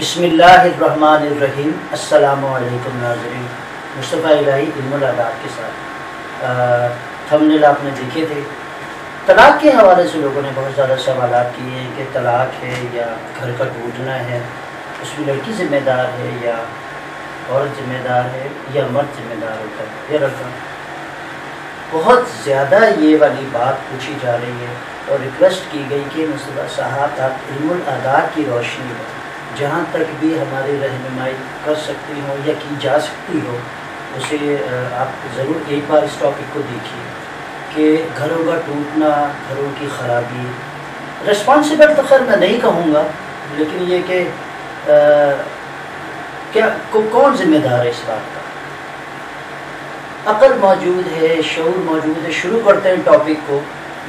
بسم اللہ الرحمن الرحیم۔ السلام علیکم ناظرین، مصطفیٰ الہی علم الاداب کے ساتھ تھمبنیل آپ نے دیکھے تھے۔ طلاق کے حوالے سے لوگوں نے بہت زیادہ سوالات کیے ہیں کہ طلاق ہے یا گھر کا ٹوٹنا ہے، اس میں لڑکی ذمہ دار ہے یا عورت ذمہ دار ہے یا مرد ذمہ دار ہوتا ہے یا لڑکا۔ بہت زیادہ یہ والی بات پوچھی جا رہی ہے اور ریکویسٹ کی گئی کہ مصطفیٰ صاحب آپ علم الاداب کی روشنی میں جہاں تک بھی ہماری رہنمائی کر سکتی ہو یا کی جا سکتی ہو اسے آپ ضرور ایک بار اس ٹاپک کو دیکھیے کہ گھروں کا ٹوٹنا، گھروں کی خرابی، رسپانسبل تو خیر میں نہیں کہوں گا، لیکن یہ کہ کیا کون ذمہ دار ہے اس بات کا؟ عقل موجود ہے، شعور موجود ہے۔ شروع کرتے ہیں ٹاپک کو۔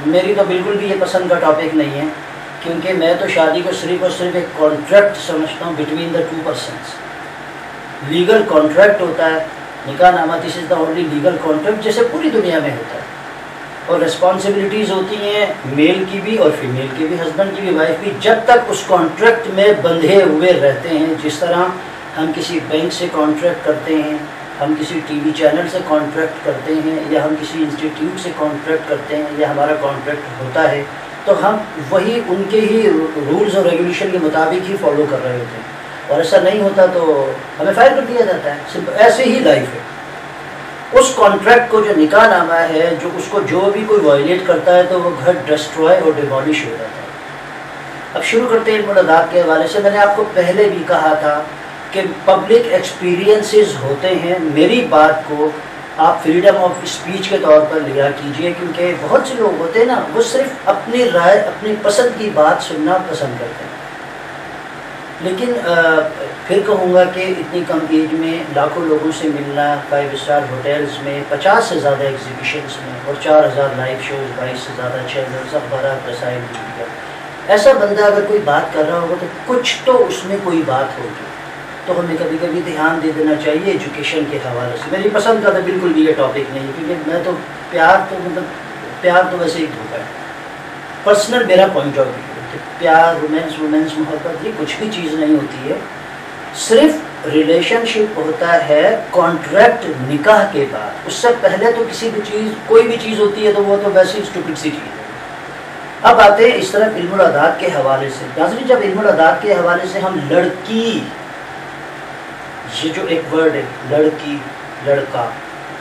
میری تو بالکل بھی یہ پسند کا ٹاپک نہیں ہے، کیونکہ میں تو شادی کو صرف اور صرف ایک کانٹریکٹ سمجھتا ہوں between the two persons. Legal contract ہوتا ہے نکاح نامہ، this is the only legal contract جیسے پوری دنیا میں ہوتا ہے، اور رسپانسبلٹیز ہوتی ہیں میل کی بھی اور فیمیل کی بھی، ہسبینڈ کی بھی وائف بھی، جب تک اس کانٹریکٹ میں بندھے ہوئے رہتے ہیں۔ جس طرح ہم کسی بینک سے کانٹریکٹ کرتے ہیں، ہم کسی ٹی وی چینل سے کانٹریکٹ کرتے ہیں، یا ہم کسی انسٹیٹیوٹ سے کانٹریکٹ کرتے ہیں، یا ہمارا کانٹریکٹ ہوتا ہے تو ہم وہی ان کے ہی رولز اور ریگولیشن کے مطابق ہی فالو کر رہے ہوتے ہیں، اور ایسا نہیں ہوتا تو ہمیں فائر کر دیا جاتا ہے۔ صرف ایسے ہی لائف ہے۔ اس کانٹریکٹ کو جو نکاح نامہ ہے، جو اس کو جو بھی کوئی وائلیٹ کرتا ہے تو وہ گھر ڈسٹروائے اور ڈیمالش ہو جاتا ہے۔ اب شروع کرتے ہیں علم الاداب کے حوالے سے۔ میں نے آپ کو پہلے بھی کہا تھا کہ پبلک ایکسپیرینسز ہوتے ہیں، میری بات کو آپ فریڈم آف اسپیچ کے طور پر لیا کیجئے، کیونکہ بہت سے لوگ ہوتے ہیں نا، وہ صرف اپنی رائے، اپنی پسند کی بات سننا پسند کرتے ہیں۔ لیکن پھر کہوں گا کہ اتنی کم ایج میں لاکھوں لوگوں سے ملنا، 5 اسٹار ہوٹلز میں، 50 سے زیادہ ایگزیبیشنز میں، اور 4000 لائیو شوز، 22 سے زیادہ چینلز، اخبارات، رسائل، میڈیا، ایسا بندہ اگر کوئی بات کر رہا ہوگا تو کچھ تو اس میں کوئی بات ہوگی، تو ہمیں کبھی کبھی دھیان دے دینا چاہیے ایجوکیشن کے حوالے سے۔ میری پسند کا تو بالکل بھی یہ ٹاپک نہیں ہے، کیونکہ میں تو پیار تو ویسے ہی دھوکا ہے۔ پرسنل میرا پوائنٹ آف ویو ہے کہ پیار، رومانس، محبت، یہ کچھ بھی چیز نہیں ہوتی ہے، صرف ریلیشن شپ ہوتا ہے کانٹریکٹ نکاح کے بعد۔ اس سے پہلے تو کسی بھی چیز، کوئی بھی چیز ہوتی ہے تو وہ تو ویسے ہی اسٹوپڈ سی چیز ہے۔ اب آتے ہیں اس طرف علم الاداب کے حوالے سے۔ ناظرین، جب علم الاداب کے حوالے سے ہم لڑکی، یہ جو ایک ورڈ ہے، لڑکی، لڑکا،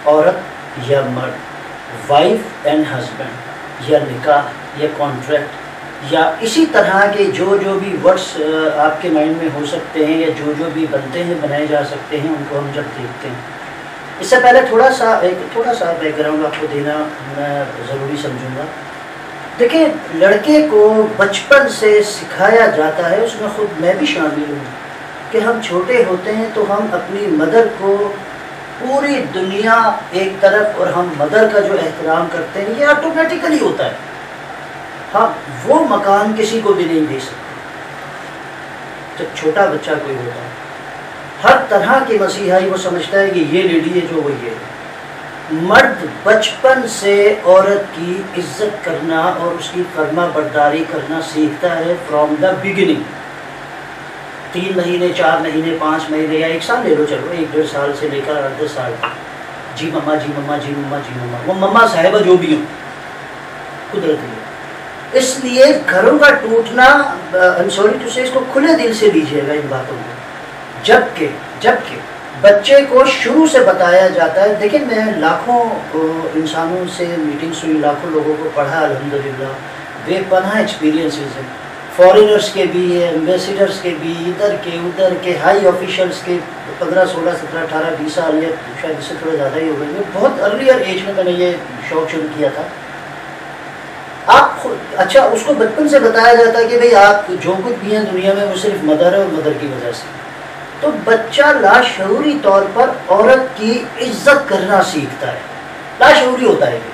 عورت یا مرد، وائف اینڈ ہسبینڈ، یا نکاح یا کانٹریکٹ، یا اسی طرح کے جو بھی ورڈس آپ کے مائنڈ میں ہو سکتے ہیں، یا جو بھی بنتے ہیں، بنائے جا سکتے ہیں، ان کو ہم جب دیکھتے ہیں، اس سے پہلے تھوڑا سا بیک گراؤنڈ آپ کو دینا میں ضروری سمجھوں گا۔ دیکھیں، لڑکے کو بچپن سے سکھایا جاتا ہے، اس میں خود میں بھی شامل ہوں، کہ ہم چھوٹے ہوتے ہیں تو ہم اپنی مدر کو، پوری دنیا ایک طرف، اور ہم مدر کا جو احترام کرتے ہیں یہ آٹومیٹیکلی ہوتا ہے، ہم وہ مکان کسی کو بھی نہیں دے سکتے۔ جب چھوٹا بچہ کوئی ہوتا ہے، ہر طرح کی مسیحائی وہ سمجھتا ہے کہ یہ لیڈی ہے جو وہ یہ ہے۔ مرد بچپن سے عورت کی عزت کرنا اور اس کی فرما برداری کرنا سیکھتا ہے فرام دا بگننگ۔ 3 مہینے، 4 مہینے، 5 مہینے یا 1 سال لے لو، چلو 1-1.5 سال سے لے کر 10 سال تک، جی مما، جی مما، جی مما، جی مما، وہ مما صاحبہ جو بھی ہوں، قدرتی ہے۔ اس لیے گھروں کا ٹوٹنا، سوری ٹو سے، اس کو کھلے دل سے لیجیے گا ان باتوں کو۔ جبکہ بچے کو شروع سے بتایا جاتا ہے۔ دیکھیں، میں لاکھوں انسانوں سے میٹنگس ہوئی، لاکھوں لوگوں کو پڑھا، الحمدللہ، بے پناہ ایکسپیرینسز ہیں، فارینرز کے بھی، ایمبیسیڈرز کے بھی، ادھر کے ادھر کے، ہائی آفیشلز کے، 15، 16، 17، 18، 20 سال، یا شاید اس سے تھوڑا زیادہ ہی ہو گئی۔ بہت ارلیئر ایج میں نے یہ شوق شروع کیا تھا۔ آپ خود، اچھا، اس کو بچپن سے بتایا جاتا ہے کہ بھئی آپ جو کچھ بھی ہیں دنیا میں وہ صرف مدر ہے اور مدر کی وجہ سے، تو بچہ لاشعوری طور پر عورت کی عزت کرنا سیکھتا ہے، لاشعوری ہوتا ہے یہ۔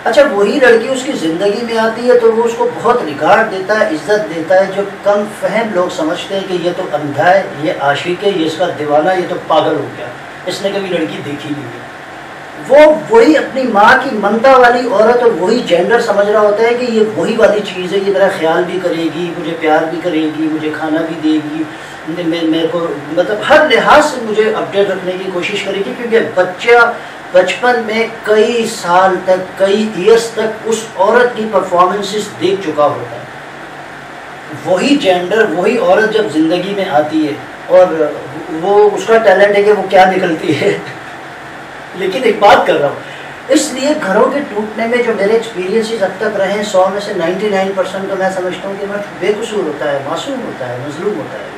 اچھا، وہی لڑکی اس کی زندگی میں آتی ہے تو وہ اس کو بہت ریگارڈ دیتا ہے، عزت دیتا ہے۔ جو کم فہم لوگ سمجھتے ہیں کہ یہ تو اندھا ہے، یہ عاشق ہے، یہ اس کا دیوانہ، یہ تو پاگل ہو گیا، اس نے کبھی لڑکی دیکھی نہیں ہے۔ وہ وہی اپنی ماں کی ممتا والی عورت اور وہی جینڈر سمجھ رہا ہوتا ہے کہ یہ وہی والی چیز ہے، یہ میرا خیال بھی کرے گی، مجھے پیار بھی کرے گی، مجھے کھانا بھی دے گی، میرے کو مطلب ہر لحاظ سے مجھے اپڈیٹ رکھنے کی کوشش کرے گی، کیونکہ بچہ بچپن میں کئی سال تک، کئی ایئرس تک اس عورت کی پرفارمنسز دیکھ چکا ہوتا ہے۔ وہی جینڈر، وہی عورت جب زندگی میں آتی ہے اور وہ اس کا ٹیلنٹ ہے کہ وہ کیا نکلتی ہے لیکن ایک بات کر رہا ہوں، اس لیے گھروں کے ٹوٹنے میں جو میرے ایکسپیرینسز اب تک رہے ہیں 100 میں سے 99% تو میں سمجھتا ہوں کہ میں بے قصور ہوتا ہے، معصوم ہوتا ہے، مظلوم ہوتا ہے،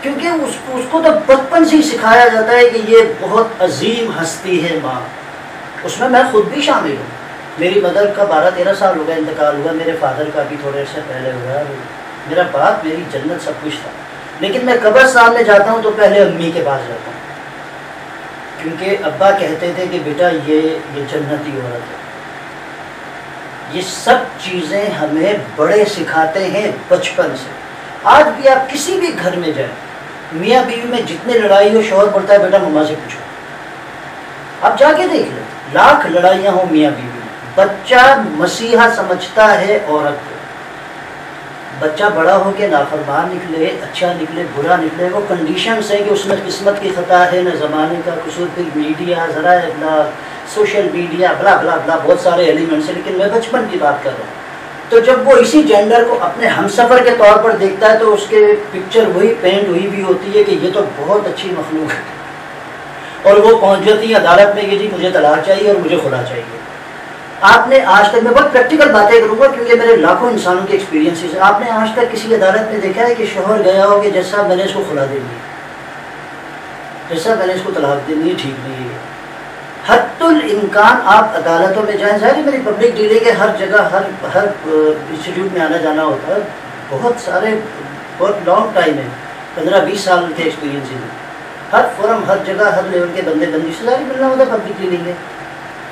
کیونکہ اس کو تو بچپن سے ہی سکھایا جاتا ہے کہ یہ بہت عظیم ہستی ہے ماں۔ اس میں خود بھی شامل ہوں۔ میری مدر کا 12-13 سال ہو گیا انتقال ہوا، میرے فادر کا بھی تھوڑے عرصے پہلے ہوا، میرا باپ میری جنت سب کچھ تھا، لیکن میں قبرستان میں جاتا ہوں تو پہلے امی کے پاس جاتا ہوں، کیونکہ ابا کہتے تھے کہ بیٹا یہ جنتی عورت ہے۔ یہ سب چیزیں ہمیں بڑے سکھاتے ہیں بچپن سے۔ آج بھی آپ کسی بھی گھر میں جائیں، میاں بیوی میں جتنے لڑائی ہو، شوہر بولتا ہے بیٹا مما سے پوچھو، آپ جا کے دیکھ لیں، لاکھ لڑائیاں ہوں میاں بیوی میں، بچہ مسیحا سمجھتا ہے عورت کو۔ بچہ بڑا ہو کے نافرمان نکلے، اچھا نکلے، برا نکلے، وہ کنڈیشنز ہیں کہ اس میں قسمت کی خطا ہے، نہ زمانے کا قصور، پھر میڈیا، ذرائع ابلاغ، سوشل میڈیا، بلا بلا بلا، بہت سارے ایلیمنٹس ہیں، لیکن میں بچپن کی بات کر رہا ہوں۔ تو جب وہ اسی جینڈر کو اپنے ہمسفر کے طور پر دیکھتا ہے تو اس کے پکچر وہی پینٹ ہوئی بھی ہوتی ہے کہ یہ تو بہت اچھی مخلوق ہے، اور وہ پہنچ جاتی ہے عدالت میں کہ جی مجھے طلاق چاہیے اور مجھے خلا چاہیے۔ آپ نے آج تک، میں بہت پریکٹیکل باتیں کروں گا کیونکہ میرے لاکھوں انسانوں کے ایکسپیرینسز ہیں، آپ نے آج تک کسی عدالت میں دیکھا ہے کہ شوہر گیا ہو کہ جیسا میں نے اس کو خلا دے دی، جیسا میں نے اس کو طلاق دے دی، ٹھیک نہیں ہے۔ حتی الامکان آپ عدالتوں میں جائیں، ظاہر میری پبلک ڈیلنگ ہے، ہر جگہ ہر انسٹیٹیوٹ میں آنا جانا ہوتا ہے، بہت سارے، بہت لانگ ٹائم ہے، 15-20 سال کے ایکسپیرینسز ہیں، ہر فورم، ہر جگہ، ہر لیول کے بندے بندی سے ظاہر ملنا ہوتا ہے، پبلک ڈیلنگ ہے۔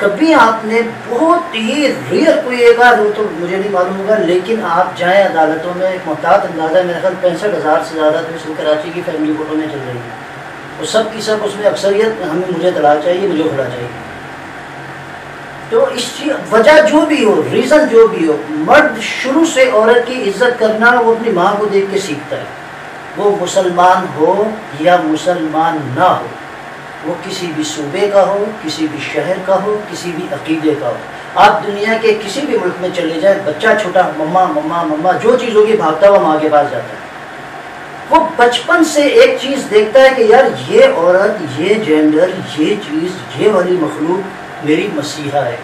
کبھی آپ نے بہت ہی ریئر کوئی ایک آدھ ہو تو مجھے نہیں معلوم ہوگا، لیکن آپ جائیں عدالتوں میں، ایک محتاط اندازہ ہے میرے خیال 65,000 سے زیادہ تو اس میں کراچی کی فیملی کورٹوں میں چل رہی ہے، وہ سب کی سب اس میں اکثریت مجھے طلاق چاہیے، مجھے خلا چاہیے۔ تو اس کی وجہ جو بھی ہو، ریزن جو بھی ہو، مرد شروع سے عورت کی عزت کرنا وہ اپنی ماں کو دیکھ کے سیکھتا ہے، وہ مسلمان ہو یا مسلمان نہ ہو، وہ کسی بھی صوبے کا ہو، کسی بھی شہر کا ہو، کسی بھی عقیدے کا ہو۔ آپ دنیا کے کسی بھی ملک میں چلے جائیں، بچہ چھوٹا مما مما مما جو چیز ہوگی بھاگتا ہوا ماں کے پاس جاتا ہے۔ وہ بچپن سے ایک چیز دیکھتا ہے کہ یار یہ عورت، یہ جینڈر، یہ چیز، یہ والی مخلوق میری مسیحا ہے،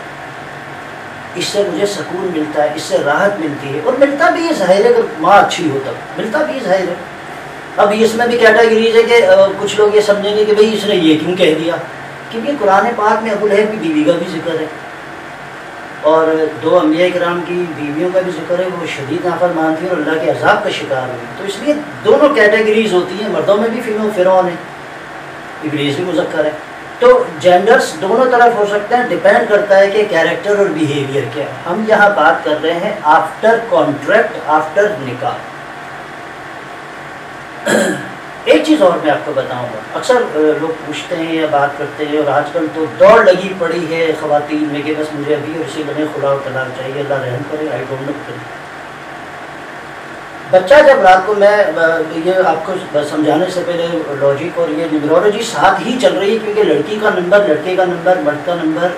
اس سے مجھے سکون ملتا ہے، اس سے راحت ملتی ہے، اور ملتا بھی یہ ظاہر ہے اگر ماں اچھی ہو تب ملتا بھی یہ ظاہر ہے۔ اب اس میں بھی کیٹیگریز ہے کہ کچھ لوگ یہ سمجھیں گے کہ بھئی اس نے یہ کیوں کہہ دیا، کیونکہ قرآن پاک میں ابو لہب کی بیوی کا بھی ذکر ہے، اور 2 انبیاء کرام کی بیویوں کا بھی ذکر ہے، وہ شدید نافرمان تھیں اور اللہ کے عذاب کا شکار ہوئی۔ تو اس لیے دونوں کیٹیگریز ہوتی ہیں، مردوں میں بھی فرعون ہے، ابلیس بھی مذکر ہے، تو جینڈرز دونوں طرف ہو سکتے ہیں، ڈیپینڈ کرتا ہے کہ کیریکٹر اور بیہیویئر کیا ہے۔ ہم یہاں بات کر رہے ہیں آفٹر کانٹریکٹ، آفٹر نکاح۔ ایک چیز اور میں آپ کو بتاؤں گا، اکثر لوگ پوچھتے ہیں یا بات کرتے ہیں، اور آج کل تو دوڑ لگی پڑی ہے خواتین میں کہ بس مجھے ابھی اور اسی بنے خلا و طلاق چاہیے، اللہ رحم کرے، آئی ڈونٹ نو۔ بچہ جب رات کو، میں یہ آپ کو سمجھانے سے پہلے لاجک اور یہ نیورولوجی ساتھ ہی چل رہی ہے، کیونکہ لڑکی کا نمبر، لڑکے کا نمبر، مرد کا نمبر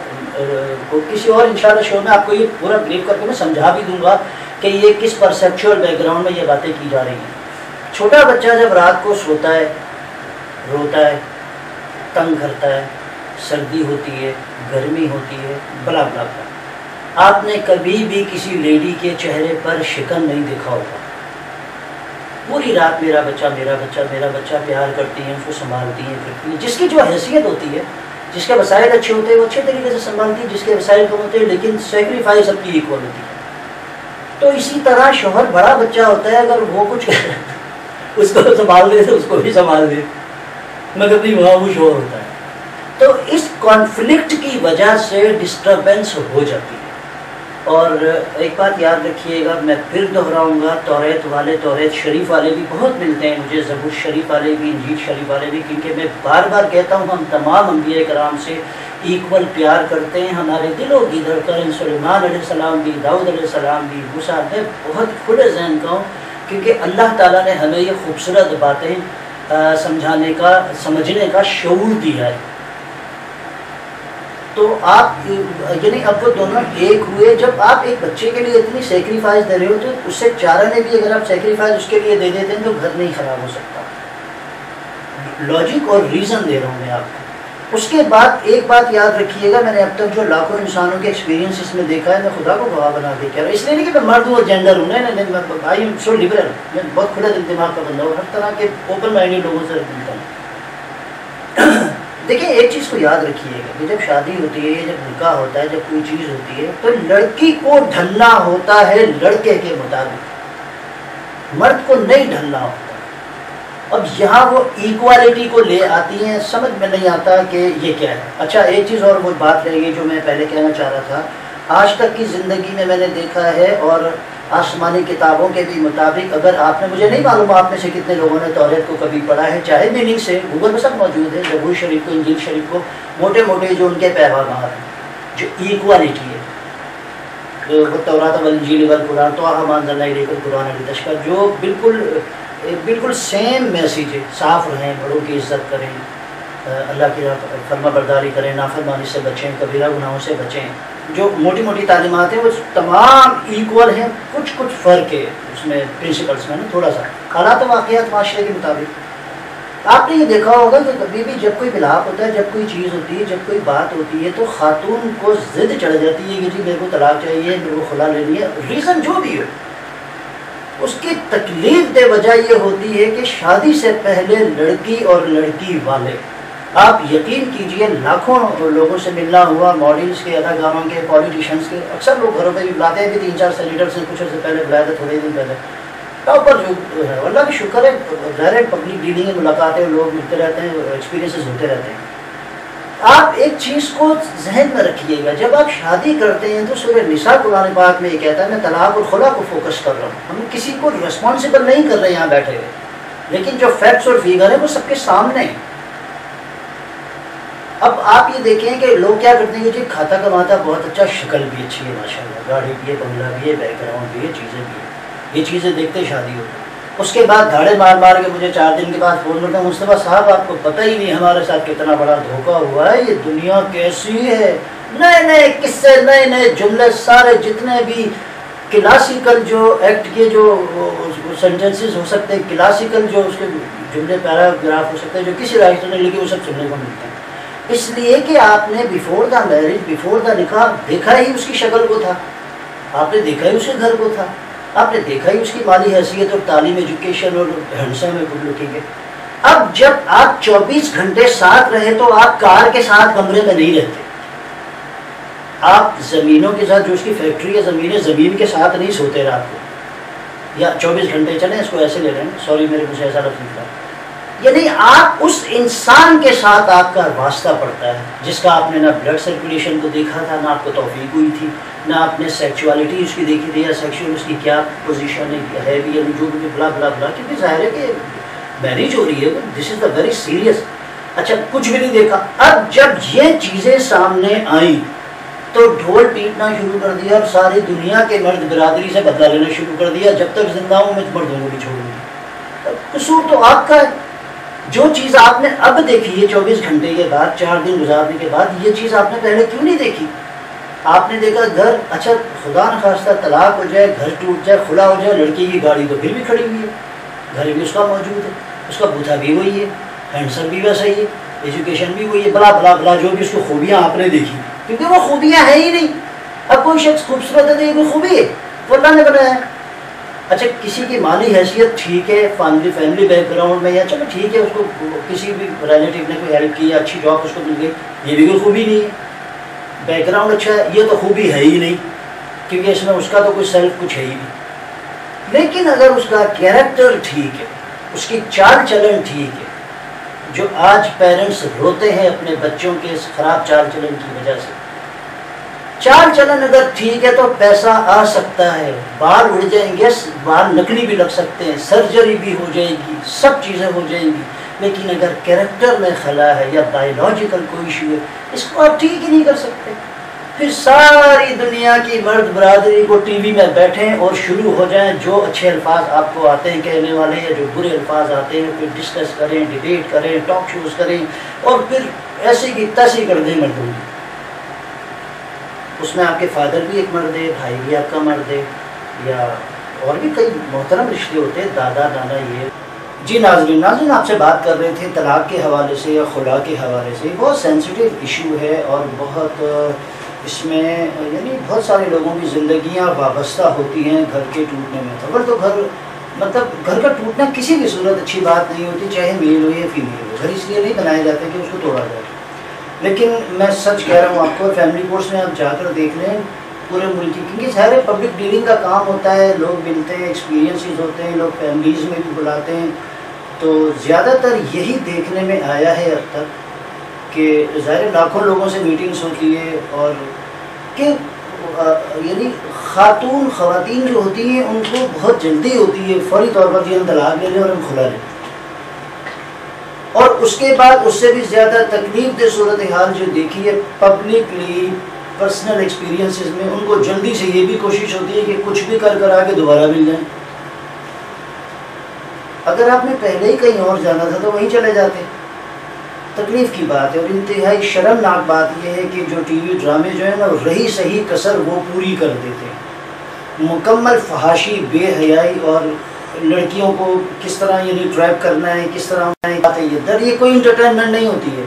کو کسی اور انشاءاللہ شو میں آپ کو یہ پورا بریف کر کے میں سمجھا بھی دوں گا کہ یہ کس پرسیپچول بیک گراؤنڈ میں یہ باتیں کی جا رہی ہیں۔ چھوٹا بچہ جب رات کو سوتا ہے، روتا ہے، تنگ کرتا ہے، سردی ہوتی ہے، گرمی ہوتی ہے، بلا بلا بلا، آپ نے کبھی بھی کسی لیڈی کے چہرے پر شکن نہیں دیکھا ہوگا۔ پوری رات میرا بچہ میرا بچہ میرا بچہ پیار کرتی ہیں، اس کو سنبھالتی ہیں، کرتی ہیں، جس کی جو حیثیت ہوتی ہے، جس کے وسائل اچھے ہوتے ہیں وہ اچھے طریقے سے سنبھالتی ہیں، جس کے وسائل کم ہوتے ہیں لیکن سیکریفائس سب کی ایکول ہوتی ہے۔ تو اسی طرح شوہر بڑا بچہ ہوتا ہے، اگر وہ کچھ اس کو سنبھال دے تو اس کو بھی سنبھال دے، مگر نہیں وہاں وہ شوہر ہوتا ہے۔ تو اس کانفلکٹ کی وجہ سے ڈسٹربنس ہو جاتی ہے، اور ایک بات یاد رکھیے گا، میں پھر دہراؤں گا، توریت والے، توریت شریف والے بھی بہت ملتے ہیں مجھے، زبور شریف والے بھی، انجیل شریف والے بھی، کیونکہ میں بار بار کہتا ہوں ہم تمام انبیاء کرام سے ایکول پیار کرتے ہیں، ہمارے دلوں کی دھڑکن سلیمان علیہ السلام بھی، داؤد علیہ السلام بھی، موسیٰ، میں بہت کھلے ذہن کا ہوں، کیونکہ اللہ تعالیٰ نے ہمیں یہ خوبصورت باتیں سمجھانے کا، سمجھنے کا شعور دیا ہے۔ تو آپ یعنی اب وہ دونوں ایک ہوئے، جب آپ ایک بچے کے لیے اتنی سیکریفائز دے رہے ہو تو اس سے چارہ نے بھی اگر آپ سیکریفائز اس کے لیے دے دیتے ہیں تو گھر نہیں خراب ہو سکتا۔ لاجک اور ریزن دے رہا ہوں میں آپ کو۔ اس کے بعد ایک بات یاد رکھیے گا، میں نے اب تک جو لاکھوں انسانوں کے ایکسپیرینس اس میں دیکھا ہے، میں خدا کو گواہ بنا کے کہہ رہا ہوں، اس لیے نہیں کہ میں مرد ہوں اور جینڈر ہوں، نہیں، آئی ایم سو لبرل، میں بہت کھلے دل دماغ کا بندہ ہوں، ہر طرح کے اوپن مائنڈیڈ لوگوں سے ملتا ہوں۔ دیکھیں ایک چیز کو یاد رکھیے گا کہ جب شادی ہوتی ہے، جب نکاح ہوتا ہے، جب کوئی چیز ہوتی ہے تو لڑکی کو ڈھلنا ہوتا ہے لڑکے کے مطابق، مرد کو نہیں ڈھلنا ہوتا۔ اب یہاں وہ ایکوالٹی کو لے آتی ہیں، سمجھ میں نہیں آتا کہ یہ کیا ہے۔ اچھا ایک چیز اور وہ بات رہ گئی جو میں پہلے کہنا چاہ رہا تھا، آج تک کی زندگی میں نے دیکھا ہے اور آسمانی کتابوں کے بھی مطابق، اگر آپ نے، مجھے نہیں معلوم آپ میں سے کتنے لوگوں نے توریت کو کبھی پڑھا ہے، چاہے میننگ سے، گوگل میں سب موجود ہے، زبور شریف کو، انجیل شریف کو، موٹے موٹے جو ان کے پیغامات ہیں، جو ایکوالٹی ہے، وہ تورات والانجیل والقرآن، تو ہم انزلنا الیک القرآن لتشقی، جو بالکل سیم میسیج ہے، صاف رہیں، بڑوں کی عزت کریں، اللہ کی فرما برداری کریں، نافرمانی سے بچیں، کبیرہ گناہوں سے بچیں، جو موٹی موٹی تعلیمات ہیں وہ تمام ایکول ہیں، کچھ فرق ہے اس میں پرنسپلس میں نا، تھوڑا سا حالات و واقعات معاشرے کے مطابق۔ آپ نے یہ دیکھا ہوگا کہ کبھی بھی جب کوئی ملاپ ہوتا ہے، جب کوئی چیز ہوتی ہے، جب کوئی بات ہوتی ہے، تو خاتون کو ضد چڑھ جاتی ہے کہ جی میرے کو طلاق چاہیے، میرے کو خلا لینی ہے، ریزن جو بھی ہو، اس کی تکلیف دہ وجہ یہ ہوتی ہے کہ شادی سے پہلے لڑکی اور لڑکی والے، آپ یقین کیجئے لاکھوں لوگوں سے ملنا ہوا، ماڈلز کے، اداکاروں کے، پولیٹیشینس کے، اکثر لوگ گھروں پہ بھی بلاتے ہیں، بھی 3-4 سینیٹرز نے کچھ عرصے پہلے بلایا تھا، تھوڑے دن پہلے، ٹاپ پر جو ہے اللہ کی شکر ہے، ظاہر پبلک ڈیلنگ ہے، ملاقاتیں، لوگ ملتے رہتے ہیں، ایکسپیرینسز ہوتے رہتے ہیں۔ آپ ایک چیز کو ذہن میں رکھیے گا، جب آپ شادی کرتے ہیں تو سورہ نساء قرآن پاک میں یہ کہتا ہے، میں طلاق اور خلا کو فوکس کر رہا ہوں، ہم کسی کو ریسپانسبل نہیں کر رہے یہاں بیٹھے ہوئے، لیکن جو فیکٹس اور فیگر ہیں وہ سب کے سامنے ہیں۔ اب آپ یہ دیکھیں کہ لوگ کیا کرتے ہیں کہ جی کھاتا کماتا بہت اچھا، شکل بھی اچھی ہے ماشاءاللہ، گاڑی بھی ہے، بنگلہ بھی ہے، بیک گراؤنڈ بھی ہے، چیزیں بھی ہیں، یہ چیزیں دیکھتے شادی ہوتی ہے۔ اس کے بعد دھاڑے مار کے مجھے 4 دن کے بعد فون کرتے ہیں، مصطفیٰ صاحب آپ کو پتہ ہی نہیں ہمارے ساتھ کتنا بڑا دھوکہ ہوا ہے، یہ دنیا کیسی ہے، نئے قصے، نئے جملے، سارے جتنے بھی کلاسیکل جو ایکٹ کے جو سینٹنسز ہو سکتے ہیں، کلاسیکل جو اس کے جملے پیراگراف ہو سکتے ہیں جو کسی رائٹر نے لکھے، وہ سب سننے کو ملتے ہیں، اس لیے کہ آپ نے before the marriage, before the نکاح دیکھا ہی اس کی شکل کو تھا، آپ نے دیکھا ہی اس کے گھر کو تھا، آپ نے دیکھا ہی اس کی مالی حیثیت اور تعلیم، ایجوکیشن اور ہینڈسم ہے، گڈ لکنگ ہے۔ اب جب آپ 24 گھنٹے ساتھ رہے تو آپ کار کے ساتھ کمرے میں نہیں رہتے، آپ زمینوں کے ساتھ، جو اس کی فیکٹری ہے زمینیں، زمین کے ساتھ نہیں سوتے رات کو، یا 24 گھنٹے چلیں اس کو ایسے لے لیں، سوری میرے مجھے ایسا لفظ نکلا، یعنی آپ اس انسان کے ساتھ آپ کا واسطہ پڑتا ہے جس کا آپ نے نہ بلڈ سرکولیشن کو دیکھا تھا، نہ آپ کو توفیق ہوئی تھی، نہ آپ نے سیکچولیٹی اس کی دیکھی تھی، یا سیکشول اس کی کیا پوزیشن ہے بھی، یعنی جو بھی بلا بلا بلا، کیونکہ ظاہر ہے کہ میرج ہو رہی ہے، دس از دا ویری سیریس۔ اچھا کچھ بھی نہیں دیکھا، اب جب یہ چیزیں سامنے آئیں تو ڈھول پیٹنا شروع کر دیا اور ساری دنیا کے مرد برادری سے بدلہ لینا شروع کر دیا، جب تک زندہ ہوں میں مردوں کو بھی چھوڑوں گی۔ قصور تو آپ کا ہے، جو چیز آپ نے اب دیکھی ہے 24 گھنٹے کے بعد، 4 دن گزارنے کے بعد، یہ چیز آپ نے پہلے کیوں نہیں دیکھی؟ آپ نے دیکھا گھر، اچھا خدا نخواستہ طلاق ہو جائے، گھر ٹوٹ جائے، خلا ہو جائے، لڑکی کی گاڑی تو پھر بھی کھڑی ہوئی ہے، گھر بھی اس کا موجود ہے، اس کا بوتھا بھی وہی ہے، ہینڈسم بھی ویسا ہی ہے، ایجوکیشن بھی وہی ہے، بلا بلا بلا جو بھی اس کو خوبیاں آپ نے دیکھی، کیونکہ وہ خوبیاں ہیں ہی نہیں۔ اب کوئی شخص خوبصورت ہے تو یہ کوئی خوبی ہے، وہ اللہ نے بنایا ہے۔ اچھا کسی کی مالی حیثیت ٹھیک ہے، فیملی بیک گراؤنڈ میں، یا چلو ٹھیک ہے، اس کو کسی بھی ریلیٹیو نے کوئی ہیلپ کی، اچھی جاب اس کو مل گئی، یہ بھی کوئی خوبی نہیں ہے۔ بیک گراؤنڈ اچھا ہے، یہ تو خوبی ہے ہی نہیں، کیونکہ اس میں اس کا تو کوئی سیلف کچھ ہے ہی نہیں۔ لیکن اگر اس کا کیریکٹر ٹھیک ہے، اس کی چال چلن ٹھیک ہے، جو آج پیرنٹس روتے ہیں اپنے بچوں کے اس خراب چال چلن کی وجہ سے، چال چلن اگر ٹھیک ہے تو پیسہ آ سکتا ہے، بال اڑ جائیں گے، بال نکلی بھی لگ سکتے ہیں، سرجری بھی ہو جائے گی، سب چیزیں ہو جائیں گی، لیکن اگر کیریکٹر میں خلا ہے یا بایولوجیکل کوئی ایشو ہے، اس کو آپ ٹھیک ہی نہیں کر سکتے۔ پھر ساری دنیا کی مرد برادری کو ٹی وی میں بیٹھیں اور شروع ہو جائیں، جو اچھے الفاظ آپ کو آتے ہیں کہنے والے یا جو برے الفاظ آتے ہیں پھر ڈسکس کریں، ڈیبیٹ کریں، ٹاک شوز کریں، اور پھر ایسی کی تیسی کر دیں مردوں کی۔ اس میں آپ کے فادر بھی ایک مرد ہے، بھائی بھی آپ کا مرد ہے، یا اور بھی کئی محترم رشتے ہوتے ہیں، دادا نانا یہ۔ جی ناظرین آپ سے بات کر رہے تھے طلاق کے حوالے سے یا خلا کے حوالے سے۔ بہت سینسیٹیو ایشو ہے اور بہت اس میں یعنی بہت سارے لوگوں کی زندگیاں وابستہ ہوتی ہیں گھر کے ٹوٹنے میں۔ خبر تو گھر کا ٹوٹنا کسی بھی صورت اچھی بات نہیں ہوتی، چاہے میل ہو یا فیمیل ہو۔ گھر اس لیے نہیں بنائے جاتے کہ اس کو توڑا جائے، لیکن میں سچ کہہ رہا ہوں آپ کو، فیملی کورس میں آپ جا کر دیکھ لیں پورے ملک کی، کیونکہ ظاہر پبلک ڈیلنگ کا کام ہوتا ہے، لوگ ملتے ہیں، ایکسپیرینسز ہوتے ہیں، لوگ فیملیز میں بھی بلاتے ہیں، تو زیادہ تر یہی دیکھنے میں آیا ہے اب تک کہ ظاہر لاکھوں لوگوں سے میٹنگز ہوتی ہے، اور کہ یعنی خواتین جو ہوتی ہیں ان کو بہت جلدی ہوتی ہے فوری طور پر ہم طلاق لے لیں اور ہم کھلا لیں، اور اس کے بعد اس سے بھی زیادہ تکلیف دہ صورتحال جو دیکھی ہے پبلکلی پرسنل ایکسپیرینسز میں، ان کو جلدی سے یہ بھی کوشش ہوتی ہے کہ کچھ بھی کر آگے دوبارہ مل جائیں۔ اگر آپ نے پہلے ہی کہیں اور جانا تھا تو وہیں چلے جاتے۔ تکلیف کی بات ہے، اور انتہائی شرمناک بات یہ ہے کہ جو ٹی وی ڈرامے جو ہیں نا رہی صحیح کسر وہ پوری کر دیتے ہیں، مکمل فحاشی، بے حیائی، اور لڑکیوں کو کس طرح یعنی ٹریپ کرنا ہے، کس طرح یہ کوئی انٹرٹینمنٹ نہیں ہوتی ہے۔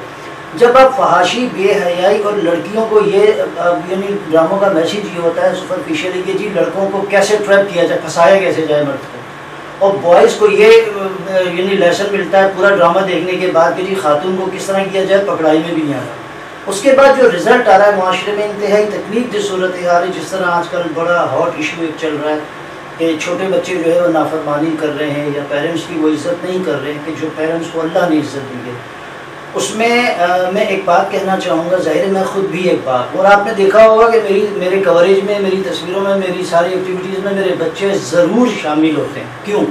جب آپ فحاشی، بے حیائی اور لڑکیوں کو یہ یعنی ڈراموں کا میسیج یہ ہوتا ہے سپرفیشلی کہ جی لڑکوں کو کیسے ٹریپ کیا جائے، پھنسایا کیسے جائے مرد کو، اور بوائز کو یہ یعنی لیسن ملتا ہے پورا ڈرامہ دیکھنے کے بعد کہ جی خاتون کو کس طرح کیا جائے، پکڑائی میں بھی نہیں آتا۔ اس کے بعد جو رزلٹ آ رہا ہے معاشرے میں انتہائی تکلیف دہ صورتحال ہے، جس طرح آج کل بڑا ہاٹ ایشو ایک چل رہا ہے کہ چھوٹے بچے جو ہے وہ نافرمانی کر رہے ہیں یا پیرنٹس کی وہ عزت نہیں کر رہے ہیں کہ جو پیرنٹس کو اللہ نے عزت دی ہے۔ اس میں میں ایک بات کہنا چاہوں گا، ظاہر میں خود بھی ایک بات، اور آپ نے دیکھا ہوگا کہ میرے کوریج میں، میری تصویروں میں، میری ساری ایکٹیویٹیز میں میرے بچے ضرور شامل ہوتے ہیں۔ کیوں؟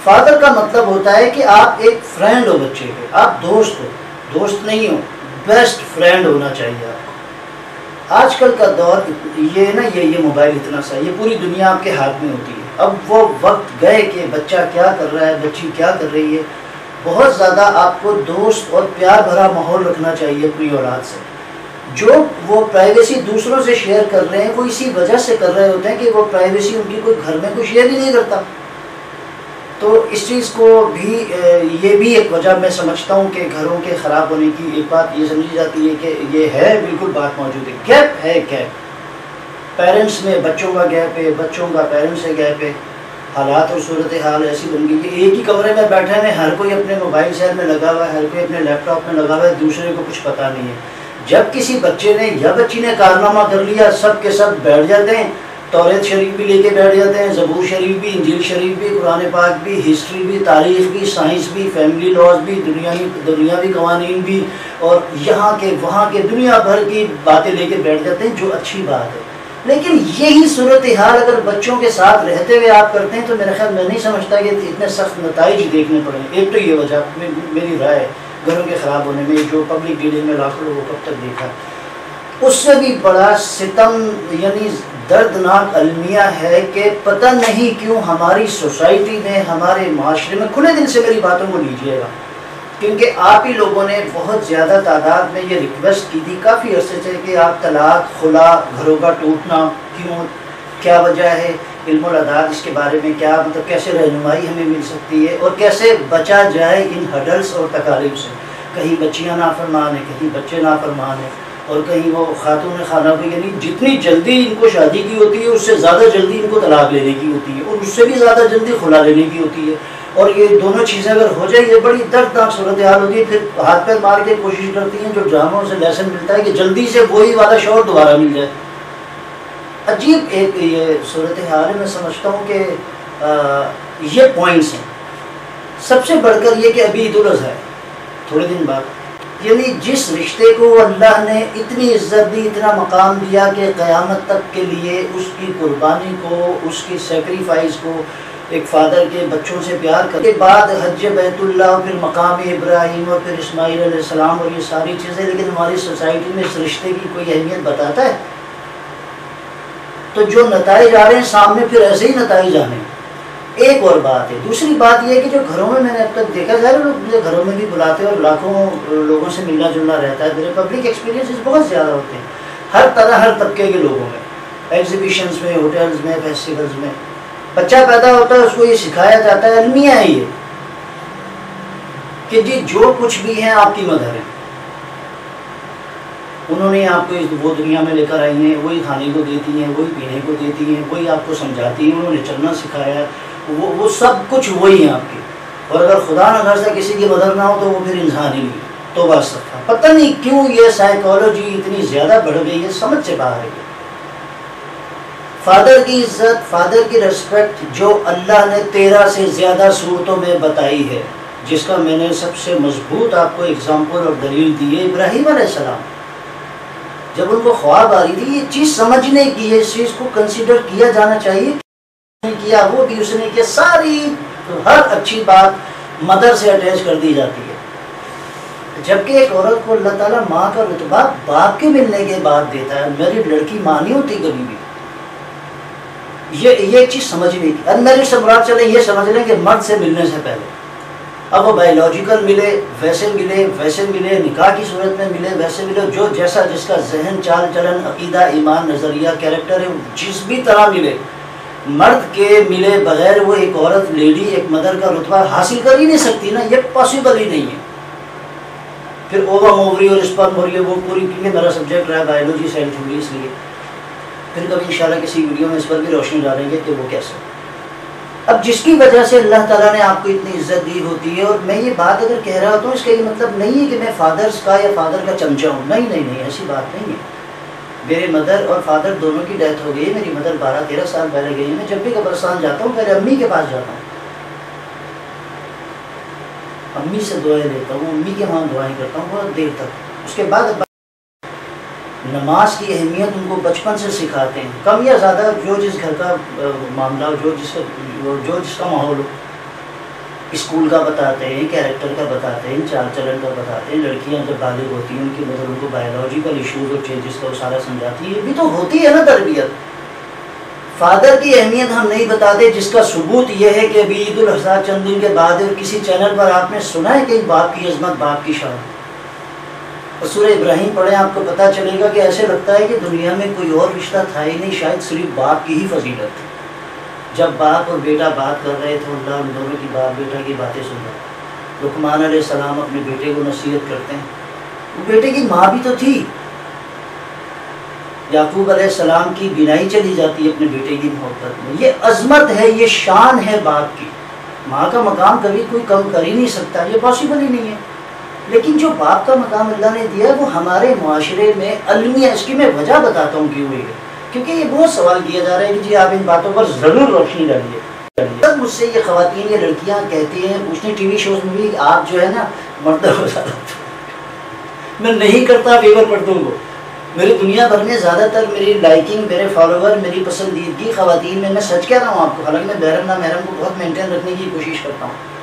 فادر کا مطلب ہوتا ہے کہ آپ ایک فرینڈ ہو بچے کے، آپ دوست ہو، دوست نہیں ہو، بیسٹ فرینڈ ہونا چاہیے آپ کو۔ آج کل کا دور یہ نا یہ موبائل اتنا سا، یہ پوری دنیا آپ کے ہاتھ میں ہوتی ہے۔ اب وہ وقت گئے کہ بچہ کیا کر رہا ہے، بچی کیا کر رہی ہے، بہت زیادہ آپ کو دوست اور پیار بھرا ماحول رکھنا چاہیے اپنی اولاد سے۔ جو وہ پرائیویسی دوسروں سے شیئر کر رہے ہیں وہ اسی وجہ سے کر رہے ہوتے ہیں کہ وہ پرائیویسی ان کی کوئی گھر میں کوئی شیئر ہی نہیں کرتا۔ تو اس چیز کو بھی یہ بھی ایک وجہ میں سمجھتا ہوں کہ گھروں کے خراب ہونے کی ایک بات یہ سمجھی جاتی ہے کہ یہ ہے بالکل بات موجود ہے، گیپ ہے، گیپ پیرنٹس میں بچوں کا گیپ ہے، بچوں کا پیرنٹس سے گیپ ہے۔ حالات اور صورتحال ایسی بن گئی کہ ایک ہی کمرے میں بیٹھے ہیں، ہر کوئی اپنے موبائل سیل میں لگا ہوا ہے، ہر کوئی اپنے لیپ ٹاپ میں لگا ہوا ہے، دوسرے کو کچھ پتہ نہیں ہے۔ جب کسی بچے نے یا بچی نے کارنامہ کر لیا سب کے سب بیٹھ جاتے ہیں، توریت شریف بھی لے کے بیٹھ جاتے ہیں، زبور شریف بھی، انجیل شریف بھی، قرآن پاک بھی، ہسٹری بھی، تاریخ بھی، سائنس بھی، فیملی لاز بھی، دنیاوی قوانین بھی، اور یہاں کے وہاں کے دنیا بھر کی باتیں لے کے بیٹھ جاتے ہیں، جو اچھی بات ہے۔ لیکن یہی صورتحال اگر بچوں کے ساتھ رہتے ہوئے آپ کرتے ہیں تو میرے خیال میں نہیں سمجھتا کہ اتنے سخت نتائج دیکھنے پڑیں گے۔ ایک تو یہ وجہ میری رائے ہے گھروں کے خراب ہونے میں، جو پبلک ڈیلنگ میں لاکھوں لوگوں کب تک دیکھا، اس سے بھی بڑا ستم یعنی دردناک المیہ ہے کہ پتہ نہیں کیوں ہماری سوسائٹی میں، ہمارے معاشرے میں، کھلے دل سے میری باتوں کو لیجیے گا، کیونکہ آپ ہی لوگوں نے بہت زیادہ تعداد میں یہ ریکویسٹ کی تھی کافی عرصے سے کہ آپ طلاق، خلا، گھروں کا ٹوٹنا کیوں، کیا وجہ ہے، علم الاداد اس کے بارے میں کیا مطلب کیسے رہنمائی ہمیں مل سکتی ہے، اور کیسے بچا جائے ان ہڈلس اور تکالیف سے۔ کہیں بچیاں نافرمان ہیں، کہیں بچے نافرمان ہیں، اور کہیں وہ خاتون خانہ کو یعنی جتنی جلدی ان کو شادی کی ہوتی ہے اس سے زیادہ جلدی ان کو طلاق لینے کی ہوتی ہے، اور اس سے بھی زیادہ جلدی خلا لینے کی ہوتی ہے، اور یہ دونوں چیزیں اگر ہو جائے یہ بڑی دردناک صورتحال ہوتی ہے۔ پھر ہاتھ پیر مار کے کوشش کرتی ہیں، جو ڈراموں سے لیسن ملتا ہے کہ جلدی سے وہی والا شوہر دوبارہ مل جائے۔ عجیب ایک یہ صورتحال ہے۔ میں سمجھتا ہوں کہ یہ پوائنٹس ہیں، سب سے بڑھ کر یہ کہ ابھی عید الاضحیٰ ہے تھوڑے دن بعد، یعنی جس رشتے کو اللہ نے اتنی عزت دی، اتنا مقام دیا کہ قیامت تک کے لیے اس کی قربانی کو، اس کی سیکریفائس کو، ایک فادر کے بچوں سے پیار کرنے کے بعد حج بیت اللہ، پھر مقام ابراہیم اور پھر اسماعیل علیہ السلام اور یہ ساری چیزیں، لیکن ہماری سوسائٹی میں اس رشتے کی کوئی اہمیت بتاتا ہے؟ تو جو نتائج آ رہے ہیں سامنے پھر ایسے ہی نتائج آنے ہیں۔ ایک اور بات ہے، دوسری بات یہ ہے کہ جو گھروں میں نے اب تک دیکھا جائے، لوگ مجھے گھروں میں بھی بلاتے ہیں اور لاکھوں لوگوں سے ملنا جلنا رہتا ہے، میرے پبلک ایکسپیرینسز بہت زیادہ ہوتے ہیں ہر طرح ہر طبقے کے لوگوں میں، ایگزیبیشنز میں، ہوٹلز میں، فیسٹیولز میں۔ بچہ پیدا ہوتا ہے اس کو یہ سکھایا جاتا ہے، المیہ ہے یہ، کہ جی جو کچھ بھی ہیں آپ کی مدر ہیں، انہوں نے آپ کو وہ دنیا میں لے کر آئی ہیں، وہی کھانے کو دیتی ہیں، وہی پینے کو دیتی ہیں، وہی آپ کو سمجھاتی ہیں، انہوں نے چلنا سکھایا ہے، وہ سب کچھ وہی ہیں آپ کے۔ اور اگر خدا نہ خاصہ کسی کی مدر نہ ہو تو وہ پھر انسان ہی نہیں، توبہ استغفار۔ پتہ نہیں کیوں یہ سائیکالوجی اتنی زیادہ بڑھ گئی ہے، سمجھ سے باہر ہے۔ فادر کی عزت، فادر کی ریسپیکٹ جو اللہ نے 13 سے زیادہ صورتوں میں بتائی ہے، جس کا میں نے سب سے مضبوط آپ کو اگزامپل اور دلیل دی ہے ابراہیم علیہ السلام۔ جب ان کو خواب آ رہی تھی، یہ چیز سمجھنے کی ہے، اس چیز کو کنسیڈر کیا جانا چاہیے، کیا وہ بھی اس نے کیا، ساری ہر اچھی بات مدر سے اٹیچ کر دی جاتی ہے، جبکہ ایک عورت کو اللہ تعالیٰ ماں کا رتبہ باپ کے ملنے کے بعد دیتا ہے۔ میری لڑکی ماں نہیں ہوتی کبھی بھی، یہ ایک چیز سمجھنے کی۔ انمیرڈ سے مراد چلے یہ سمجھ لیں کہ مرد سے ملنے سے پہلے، اب وہ بایولوجیکل ملے ویسے ملے، نکاح کی صورت میں ملے ویسے ملے، جو جیسا جس کا ذہن، چال چلن، عقیدہ، ایمان، نظریہ، کیریکٹر ہے، جس بھی طرح ملے، مرد کے ملے بغیر وہ ایک عورت، لیڈی، ایک مدر کا رتبہ حاصل کر ہی نہیں سکتی نا، یہ پاسبل ہی نہیں ہے۔ پھر اووم اووری اور اسپرم اور یہ وہ پوری، کیونکہ میرا سبجیکٹ رہا ہے بایولوجی، سیل تھیوری، اس لیے پھر کبھی انشاءاللہ کسی ویڈیو میں اس پر بھی روشنی ڈالیں گے کہ وہ کیسے۔ اب جس کی وجہ سے اللہ تعالیٰ نے آپ کو اتنی عزت دی ہوتی ہے، اور میں یہ بات اگر کہہ رہا ہوتا ہوں اس کا یہ مطلب نہیں ہے کہ میں فادرز کا یا فادر کا چمچہ ہوں، نہیں، ایسی بات نہیں ہے۔ میرے مدر اور فادر دونوں کی ڈیتھ ہو گئی ہے، میری مدر 12-13 سال پہلے گئی ہے۔ میں جب بھی قبرستان جاتا ہوں پہلے امی کے پاس جاتا ہوں، امی سے دعائیں لیتا ہوں، امی کے وہاں دعائیں کرتا ہوں بہت دیر تک۔ اس کے بعد نماز کی اہمیت ان کو بچپن سے سکھاتے ہیں، کم یا زیادہ جو جس گھر کا معاملہ ہو، جو جس کا ماحول ہو، اسکول کا بتاتے ہیں، کیریکٹر کا بتاتے ہیں، چال چلن کا بتاتے ہیں۔ لڑکیاں جب بالغ ہوتی ہیں ان کی مدر ان کو بایولوجیکل ایشوز اور چینجز کا وہ سارا سمجھاتی ہے، یہ بھی تو ہوتی ہے نا تربیت۔ فادر کی اہمیت ہم نہیں بتاتے، جس کا ثبوت یہ ہے کہ ابھی عید الاضحیٰ چند دن کے بعد اور کسی چینل پر آپ نے سنا ہے کہ باپ کی عظمت، باپ کی شان۔ سورہ ابراہیم پڑھیں، آپ کو پتہ چلے گا کہ ایسے لگتا ہے کہ دنیا میں کوئی اور رشتہ تھا ہی نہیں، شاید صرف باپ کی ہی فضیلت تھی۔ جب باپ اور بیٹا بات کر رہے تھے، اللہ ان دونوں کی باپ بیٹا کی باتیں سن رہے۔ لقمان علیہ السلام اپنے بیٹے کو نصیحت کرتے ہیں، وہ بیٹے کی ماں بھی تو تھی۔ یعقوب علیہ السلام کی بینائی چلی جاتی ہے اپنے بیٹے کی محبت میں۔ یہ عظمت ہے، یہ شان ہے باپ کی۔ ماں کا مقام کبھی کوئی کم کر ہی نہیں سکتا، یہ پاسبل ہی نہیں ہے۔ لیکن جو باپ کا مقام اللہ نے دیا ہے وہ ہمارے معاشرے میں المیہ، اس کی میں وجہ بتاتا ہوں کیوں ہوئی ہے، کیونکہ یہ بہت سوال کیا جا رہا ہے کہ جی آپ ان باتوں پر ضرور روشنی ڈالیے۔ مجھ سے یہ خواتین یا لڑکیاں کہتی ہیں، پوچھنے ٹی وی شوز میں بھی، آپ جو ہے نا مردوں کو زیادہ، میں نہیں کرتا فیور مردوں کو۔ میری دنیا بھر میں زیادہ تر میری لائکنگ، میرے فالوور، میری پسندیدگی خواتین میں، میں سچ کہہ رہا ہوں آپ کو، حالانکہ میں بحرم نہ محرم کو بہت مینٹین رکھنے کی کوشش کرتا ہوں،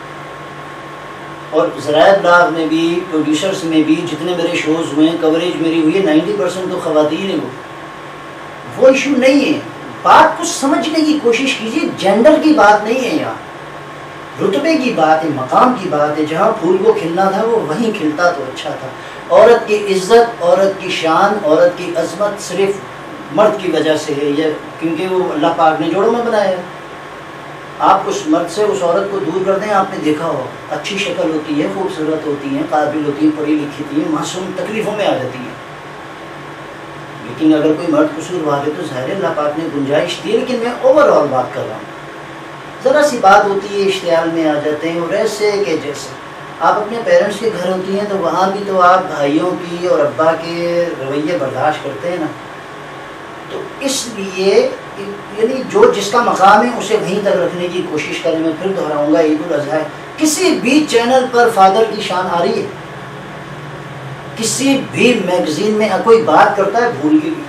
اور ذرائع ابلاغ میں بھی، پروڈیوسرز میں بھی جتنے میرے شوز ہوئے ہیں، کوریج میری ہوئی ہے، 90% تو خواتین ہیں۔ وہ ایشو نہیں ہے، بات کو سمجھنے کی کوشش کیجیے، جینڈر کی بات نہیں ہے یہاں، رتبے کی بات ہے، مقام کی بات ہے۔ جہاں پھول کو کھلنا تھا وہ وہیں کھلتا تو اچھا تھا۔ عورت کی عزت، عورت کی شان، عورت کی عظمت صرف مرد کی وجہ سے ہے، یہ کیونکہ وہ اللہ پاک نے جوڑوں میں بنایا ہے۔ آپ اس مرد سے اس عورت کو دور کر دیں، آپ نے دیکھا ہو اچھی شکل ہوتی ہے، خوبصورت ہوتی ہیں، قابل ہوتی ہیں، پڑھی لکھی ہوتی ہیں، معصوم، تکلیفوں میں آ جاتی ہیں۔ لیکن اگر کوئی مرد قصوروار ہے تو ظاہر ہے اللہ پاک نے گنجائش دی ہے، لیکن میں اوور آل بات کر رہا ہوں۔ ذرا سی بات ہوتی ہے اشتعال میں آ جاتے ہیں، اور ایسے کہ جیسے آپ اپنے پیرنٹس کے گھر ہوتی ہیں تو وہاں بھی تو آپ بھائیوں کی اور ابا کے رویے برداشت کرتے ہیں نا، تو اس لیے یعنی جو جس کا مقام ہے اسے وہیں تک رکھنے کی کوشش کریں۔ میں پھر دہراؤں گا، عید الاضحیٰ کسی بھی چینل پر فادر کی شان آ رہی ہے، کسی بھی میگزین میں کوئی بات کرتا ہے بھول کے بھی.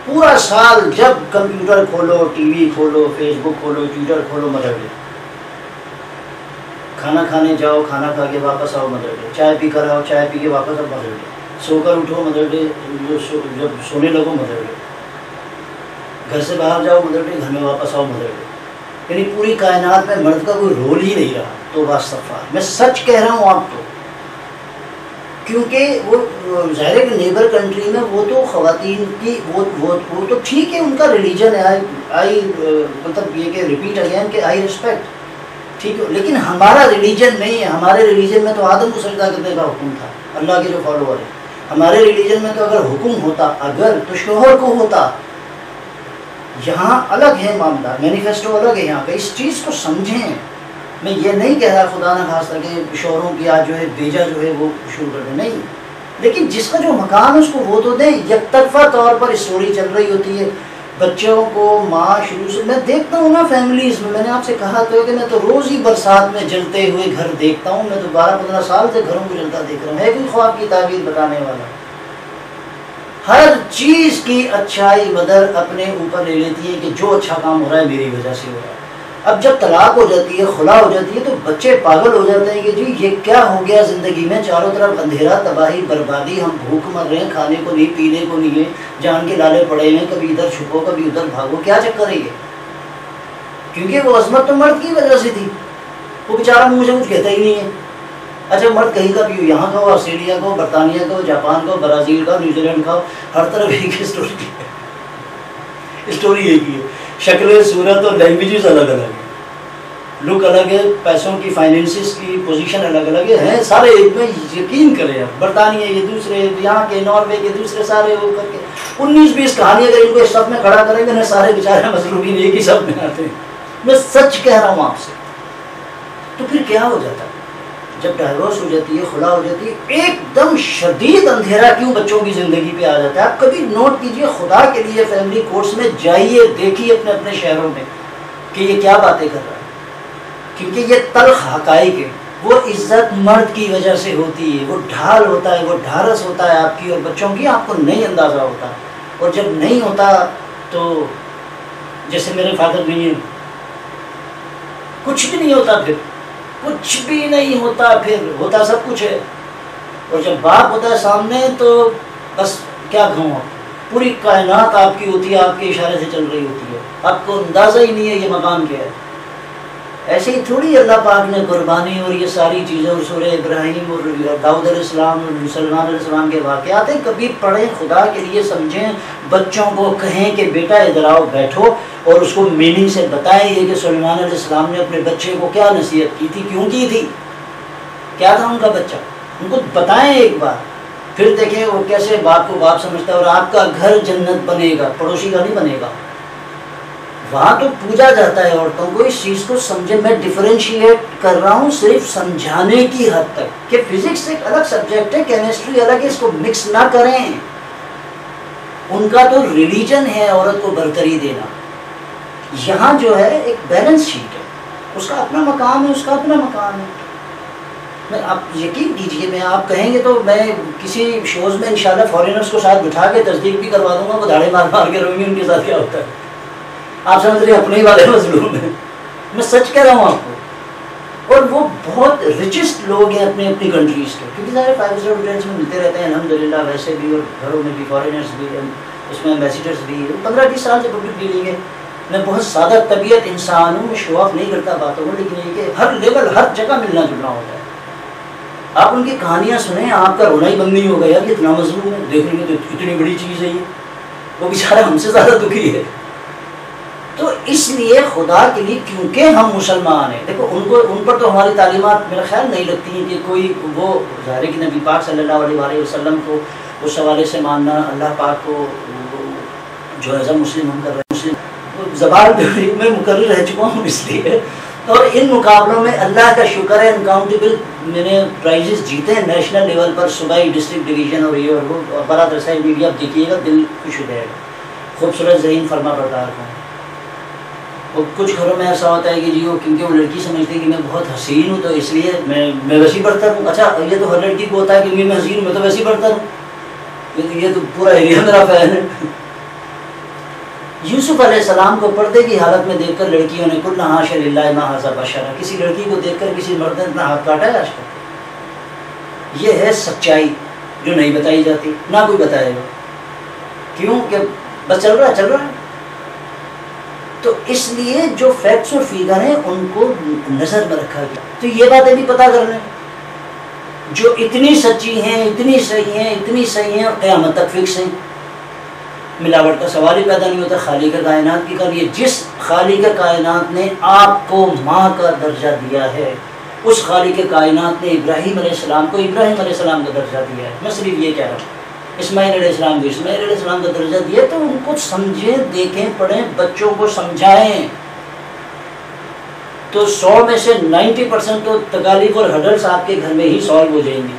پورا سال جب کمپیوٹر کھولو، ٹی وی کھولو، فیس بک کھولو، ٹویٹر کھولو، مدر ڈے. کھانا کھانے جاؤ، کھانا کھا کے واپس آؤ، مدر ڈے. چائے پی کر آؤ، چائے پی کے واپس آؤ، مدر ڈے. سو کر اٹھو، مدر ڈے. جب سونے لگو، مدر ڈے. گھر سے باہر جاؤ، مدر ڈے. گھر میں واپس آؤ، مدر ڈے. یعنی پوری کائنات میں مرد کا کوئی رول ہی نہیں رہا. تو استغفار، میں سچ کہہ رہا ہوں آپ کو. کیونکہ وہ ظاہر ہے کہ نیبر کنٹری میں وہ تو خواتین کی وہ تو ٹھیک ہے، ان کا ریلیجن ہے. آئی مطلب یہ کہ ریپیٹ اگین کہ آئی ریسپیکٹ، ٹھیک ہے. لیکن ہمارا ریلیجن نہیں ہے. ہمارے ریلیجن میں تو آدم کو سجدہ کرنے کا حکم تھا، اللہ کے جو فالوور ہیں. ہمارے ریلیجن میں تو اگر حکم ہوتا تو شوہر کو ہوتا. یہاں الگ ہے معاملہ، مینیفیسٹو الگ ہے یہاں پہ. اس چیز کو سمجھیں. میں یہ نہیں کہہ رہا خدا نہ خواستہ کہ شوہروں کی آج جو ہے بیجا جو ہے وہ شروع کر دیں، نہیں. لیکن جس کا جو مقام ہے اس کو وہ تو دیں. یک طرفہ طور پر اسٹوری چل رہی ہوتی ہے. بچوں کو ماں شروع سے، میں دیکھتا ہوں نا فیملیز میں نے آپ سے کہا تو کہ میں تو روز ہی برسات میں جلتے ہوئے گھر دیکھتا ہوں. میں تو 12-15 سال سے گھروں کو جلتا دیکھ رہا ہوں. ہے کوئی خواب کی تعبیر بتانے والا؟ ہر چیز کی اچھائی مدر اپنے اوپر لے لیتی ہے کہ جو اچھا کام ہو رہا ہے میری وجہ سے ہو رہا ہے. اب جب طلاق ہو جاتی ہے، خلا ہو جاتی ہے، تو بچے پاگل ہو جاتے ہیں کہ جی یہ کیا ہو گیا زندگی میں، چاروں طرف اندھیرا، تباہی، بربادی، ہم بھوک مر رہے ہیں، کھانے کو نہیں، پینے کو نہیں ہے، جان کے لالے پڑے ہیں، کبھی ادھر چھپو کبھی ادھر بھاگو. کیا چکر ہے یہ؟ کیونکہ وہ عظمت تو مرد کی وجہ سے تھی. وہ بیچارہ منہ سے کچھ کہتا ہی نہیں ہے. اچھا مرد کہیں کا بھی ہو، یہاں کا ہو، آسٹریلیا کا ہو، برطانیہ کا ہو، جاپان کا ہو، برازیل کا ہو، نیوزی لینڈ کا ہو، ہر طرف ایک اسٹوری ایک ہی ہے. شکل صورت اور لینگویجز الگ الگ ہیں، لک الگ ہے، پیسوں کی، فائنینسز کی پوزیشن الگ الگ ہے. سارے ایک میں یقین کریں. آپ برطانیہ یہ دوسرے، یہاں کے ناروے کے دوسرے، سارے وہ کر کے 19-20 کہانی اگر ان کو اس سب میں کھڑا کریں گے نا، سارے بیچارے مظلومین ایک ہی سب میں آتے ہیں. میں سچ کہہ رہا ہوں آپ سے. تو پھر کیا ہو جاتا ہے جب ڈائیورس ہو جاتی ہے، خلا ہو جاتی ہے، ایک دم شدید اندھیرا کیوں بچوں کی زندگی پہ آ جاتا ہے. آپ کبھی نوٹ کیجئے، خدا کے لیے فیملی کورٹس میں جائیے، دیکھیے اپنے اپنے شہروں میں کہ یہ کیا باتیں کر رہا ہے. کیونکہ یہ تلخ حقائق ہے. وہ عزت مرد کی وجہ سے ہوتی ہے، وہ ڈھال ہوتا ہے، وہ ڈھارس ہوتا ہے آپ کی اور بچوں کی. آپ کو نہیں اندازہ ہوتا. اور جب نہیں ہوتا تو جیسے میرے فادر نہیں ہے، کچھ بھی نہیں ہوتا. پھر کچھ بھی نہیں ہوتا، پھر ہوتا سب کچھ ہے. اور جب باپ ہوتا ہے سامنے تو بس کیا کہوں، پوری کائنات آپ کی ہوتی ہے، آپ کے اشارے سے چل رہی ہوتی ہے. آپ کو اندازہ ہی نہیں ہے یہ مقام کیا ہے. ایسے ہی تھوڑی اللہ پاک نے قربانی اور یہ ساری چیزیں اور سورہ ابراہیم اور داؤد علیہ السلام اور سلیمان علیہ السلام کے واقعات ہیں. کبھی پڑھیں، خدا کے لیے سمجھیں، بچوں کو کہیں کہ بیٹا ادھر آؤ بیٹھو، اور اس کو میننگ سے بتائیں یہ کہ سلیمان علیہ السلام نے اپنے بچے کو کیا نصیحت کی تھی، کیوں کی تھی، کیا تھا ان کا بچہ. ان کو بتائیں ایک بار، پھر دیکھیں وہ کیسے باپ کو باپ سمجھتا ہے. اور آپ کا گھر جنت بنے گا، پڑوسی کا نہیں بنے گا. وہاں تو پوجا جاتا ہے عورتوں کو. اس چیز کو سمجھے. میں ڈیفرینشیٹ کر رہا ہوں صرف سمجھانے کی حد تک کہ فزکس ایک الگ سبجیکٹ ہے، کیمسٹری الگ ہے، اس کو مکس نہ کریں. ان کا تو ریلیجن ہے عورت کو برتری دینا. یہاں جو ہے ایک بیلنس شیٹ ہے، اس کا اپنا مقام ہے، اس کا اپنا مقام ہے. میں آپ یقین کیجئے، میں آپ کہیں گے تو میں کسی شوز میں انشاءاللہ فارینرز کو ساتھ بٹھا کے تصدیق بھی کروا دوں گا. وہ داڑھی مار مار کے روئیں گے ان کے ساتھ کیا ہوتا ہے. آپ سمجھ رہے اپنے ہی والے مظلوم ہیں. میں سچ کہہ رہا ہوں آپ کو. اور وہ بہت ریچسٹ لوگ ہیں اپنی اپنی کنٹریز کے، کیونکہ سارے 5 اسٹار ہوٹلس میں ملتے رہتے ہیں الحمدللہ. ویسے بھی اور گھروں میں بھی فارینرز بھی ہیں، اس میں ایمبیسیڈرز بھی ہیں. 15-20 سال سے پبلک ڈیلنگ ہے. میں بہت سادہ طبیعت انسان ہوں، میں شو آف نہیں کرتا باتوں کو، لیکن یہ کہ ہر لیول ہر جگہ ملنا جلنا ہوتا ہے. آپ ان کی کہانیاں سنیں، آپ کا رونا ہی بند نہیں ہوگا. یار اتنا مظلوم ہے، دیکھیں گے تو اتنی بڑی چیز ہے یہ، وہ بیچارہ ہم سے زیادہ دکھی ہے. تو اس لیے خدا کے لیے، کیونکہ ہم مسلمان ہیں، دیکھو ان پر تو ہماری تعلیمات میرا خیال نہیں لگتی ہیں کہ کوئی وہ ظاہر ہے کہ نبی پاک صلی اللہ علیہ وسلم کو اس حوالے سے ماننا، اللہ پاک کو جو ایز اے مسلم ہم کر رہے ہیں. مسلم زبان میں مقرر رہ چکا ہوں اس لیے. اور ان مقابلوں میں اللہ کا شکر ہے انکاؤنٹیبل میں نے پرائزز جیتے ہیں نیشنل لیول پر، صوبائی، ڈسٹرکٹ، ڈویژن اور یہ اور وہ. بڑا رسائی میڈیا آپ دیکھیے گا، دل خوش ہو جائے گا. خوبصورت ذہین فرما بردار ہوں. اور کچھ گھروں میں ایسا ہوتا ہے کہ جی وہ کیونکہ وہ لڑکی سمجھتی ہے کہ میں بہت حسین ہوں تو اس لیے میں ویسے ہی پڑھتا ہوں. اچھا یہ تو ہر لڑکی کو ہوتا ہے کہ میں حسین ہوں میں تو ویسے ہی پڑھتا ہوں. یہ تو پورا ایریا میرا فین ہے. یوسف علیہ السلام کو پردے کی حالت میں دیکھ کر لڑکیوں نے قلنا حاشا للہ ما ھذا بشرا، کسی لڑکی کو دیکھ کر کسی مرد نے اپنا ہاتھ کاٹا ہے آج تک؟ یہ ہے سچائی جو نہیں بتائی جاتی، نہ کوئی بتائے گا. کیوں کہ بس چل رہا ہے. تو اس لیے جو فیکٹس اور فیگر ہیں ان کو نظر میں رکھا گیا. تو یہ باتیں بھی پتہ کر لیں جو اتنی سچی ہیں، اتنی صحیح ہیں اور قیامت تک فکس ہیں. ملاوٹ کا سوال ہی پیدا نہیں ہوتا. خالق کائنات کی کر یہ جس خالق کائنات نے آپ کو ماں کا درجہ دیا ہے، اس خالق کائنات نے ابراہیم علیہ السلام کو ابراہیم علیہ السلام کا درجہ دیا ہے. میں صرف یہ کہہ رہا ہوں اسماعیل علیہ السلام کو اسماعیل علیہ السلام کا درجہ دیا تو ان کو سمجھیں، دیکھیں، پڑھیں، بچوں کو سمجھائیں. تو 100 میں سے 90% تو تکالیف اور ہڈلس آپ کے گھر میں ہی سالو ہو جائیں گے.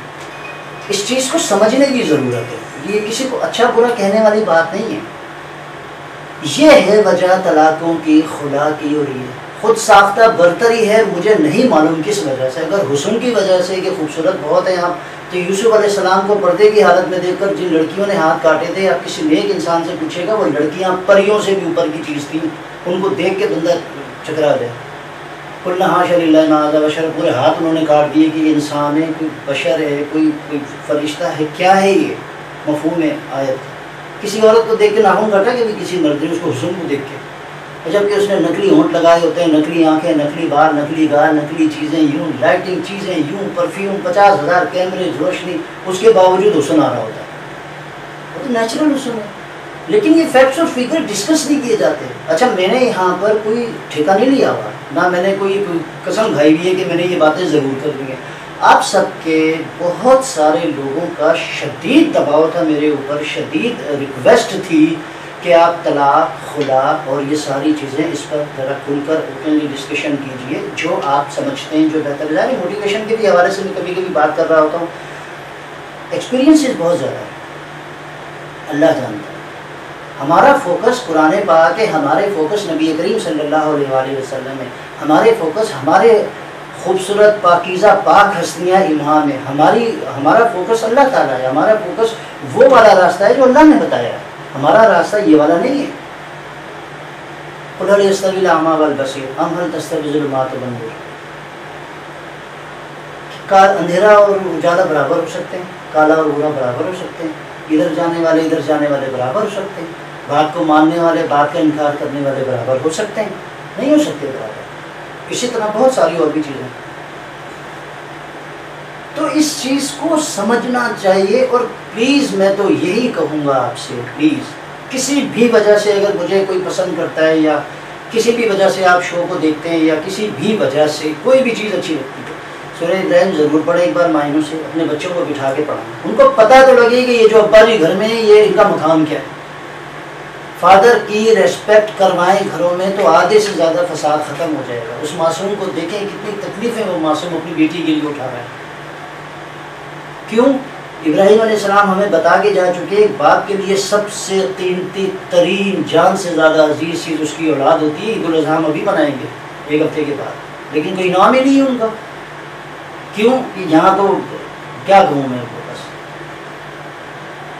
اس چیز کو سمجھنے کی ضرورت ہے. یہ کسی کو اچھا برا کہنے والی بات نہیں ہے. یہ ہے وجہ طلاقوں کی، خلا کی، اور یہ خود ساختہ برتری ہے. مجھے نہیں معلوم کس وجہ سے. اگر حسن کی وجہ سے کہ خوبصورت بہت ہیں آپ، تو یوسف علیہ السلام کو پردے کی حالت میں دیکھ کر جن لڑکیوں نے ہاتھ کاٹے تھے، آپ کسی نیک انسان سے پوچھے گا وہ لڑکیاں پریوں سے بھی اوپر کی چیز تھیں. ان کو دیکھ کے بندہ چکرا جائے. قلنا حاشا للہ ما ھذا بشر، پورے ہاتھ انہوں نے کاٹ دیے کہ یہ انسان ہے، کوئی بشر ہے، کوئی فرشتہ ہے، کیا ہے یہ مفہوم ہے آیت. کسی عورت کو دیکھ کے ناخن کاٹا کہ کسی مرد نے اس کو حسن کو دیکھ کے، جبکہ اس نے نقلی ہونٹ لگائے ہوتے ہیں، نقلی آنکھیں، نقلی بال، نقلی گال، نقلی چیزیں، یوں لائٹنگ چیزیں، یوں پرفیوم، 50,000 کیمرے، روشنی، اس کے باوجود حسن آ رہا ہوتا ہے. وہ تو نیچرل حسن ہے. لیکن یہ فیکٹس اور فگر ڈسکس نہیں کیے جاتے. اچھا میں نے یہاں پر کوئی ٹھیکہ نہیں لیا ہوا، نہ میں نے کوئی قسم کھائی ہوئی ہے کہ میں نے یہ باتیں ضرور کر لی ہیں. آپ سب کے بہت سارے لوگوں کا شدید دباؤ تھا میرے اوپر، شدید ریکویسٹ تھی کہ آپ طلاق، خلا اور یہ ساری چیزیں اس پر ذرا کھل کر اوپنلی ڈسکشن کیجئے، جو آپ سمجھتے ہیں جو بہتر ہے. موٹیویشن کے بھی حوالے سے میں کبھی کبھی بات کر رہا ہوتا ہوں. ایکسپیرینسز بہت زیادہ ہے، اللہ جانتا ہے. ہمارا فوکس قرآن پاک ہے، ہمارے فوکس نبی کریم صلی اللہ علیہ وآلہ وسلم ہے، ہمارے فوکس ہمارے خوبصورت پاکیزہ پاک ہستیاں امام ہے، ہمارا فوکس اللہ تعالیٰ ہے، ہمارا فوکس وہ والا راستہ ہے جو اللہ نے بتایا ہے. ہمارا راستہ یہ والا نہیں ہے. قل هل يستوي الأعمى والبصير أم هل تستوي الظلمات والنور. اندھیرا اور اجالا برابر ہو سکتے ہیں، کالا اور برا برابر ہو سکتے ہیں، ادھر جانے والے برابر ہو سکتے ہیں، بات کو ماننے والے بات کا انکار کرنے والے برابر ہو سکتے ہیں، نہیں ہو سکتے برابر. اسی طرح بہت ساری اور بھی چیزیں. تو اس چیز کو سمجھنا چاہیے. اور پلیز میں تو یہی کہوں گا آپ سے، پلیز کسی بھی وجہ سے اگر مجھے کوئی پسند کرتا ہے یا کسی بھی وجہ سے آپ شو کو دیکھتے ہیں یا کسی بھی وجہ سے کوئی بھی چیز اچھی لگتی ہے، سورہ ابراہیم ضرور پڑھیں ایک بار معنوں سے. اپنے بچوں کو بٹھا کے پڑھائیں، ان کو پتہ تو لگے کہ یہ جو ابا جی گھر میں یہ ان کا مقام کیا ہے. فادر کی ریسپیکٹ کروائیں گھروں میں تو آدھے سے زیادہ فساد ختم ہو جائے گا. اس معصوم کو دیکھیں کتنی تکلیفیں وہ معصوم اپنی بیٹی کے لیے اٹھا رہا ہے. کیوں؟ ابراہیم علیہ السلام ہمیں بتا کے جا چکے ایک باپ کے لیے سب سے قیمتی ترین، جان سے زیادہ عزیز چیز اس کی اولاد ہوتی ہے. عید الاضحیٰ ہم ابھی منائیں گے 1 ہفتے کے بعد، لیکن کوئی نام ہی نہیں ہے ان کا. کیوں کہ یہاں تو کیا کہوں میں کو، بس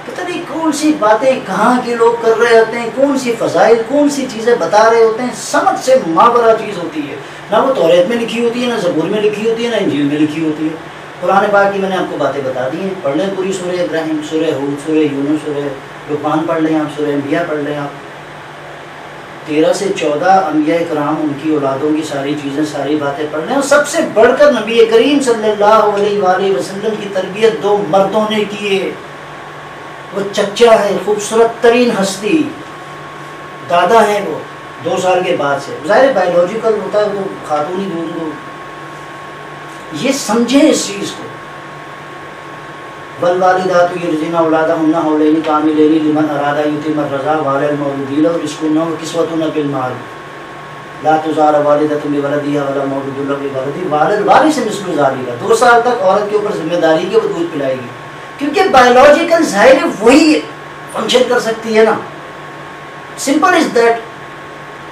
پتہ نہیں کون سی باتیں کہاں کے لوگ کر رہے ہوتے ہیں، کون سی فضائل، کون سی چیزیں بتا رہے ہوتے ہیں. سمجھ سے ماورا چیز ہوتی ہے. نہ وہ توریت میں لکھی ہوتی ہے، نہ زبور میں لکھی ہوتی ہے، نہ انجیل میں لکھی ہوتی ہے. قرآن پاک کی میں نے آپ کو باتیں بتا دی ہیں. پڑھ لیں پوری سورہ ابراہیم، سورہ ہود، سورہ یونس، سورہ لقمان پڑھ لیں آپ، سورہ انبیاء پڑھ لیں آپ. 13 سے 14 انبیاء کرام، ان کی اولادوں کی ساری چیزیں، ساری باتیں پڑھ لیں. اور سب سے بڑھ کر نبی کریم صلی اللہ علیہ وآلہ وسلم کی تربیت 2 مردوں نے کی ہے. وہ چچا ہے، خوبصورت ترین ہستی، دادا ہیں وہ 2 سال کے بعد سے. ظاہر بایولوجیکل ہوتا ہے وہ خاتون ہی دودھ کو. یہ سمجھیں اس چیز کو. والوالدات یرضعن اولادهن حولین کاملین لمن اراد ان یتم الرضاع وعلی المولود له رزقهن وکسوتهن بالمعروف لا تضار والدۃ بولدها ولا مولود له بولده وعلی الوارث مثل ذلک. 2 سال تک عورت کے اوپر ذمہ داری کہ وہ دودھ پلائے گی، کیونکہ بایولوجیکل ظاہر وہی فنکشن کر سکتی ہے نا. Simple is that.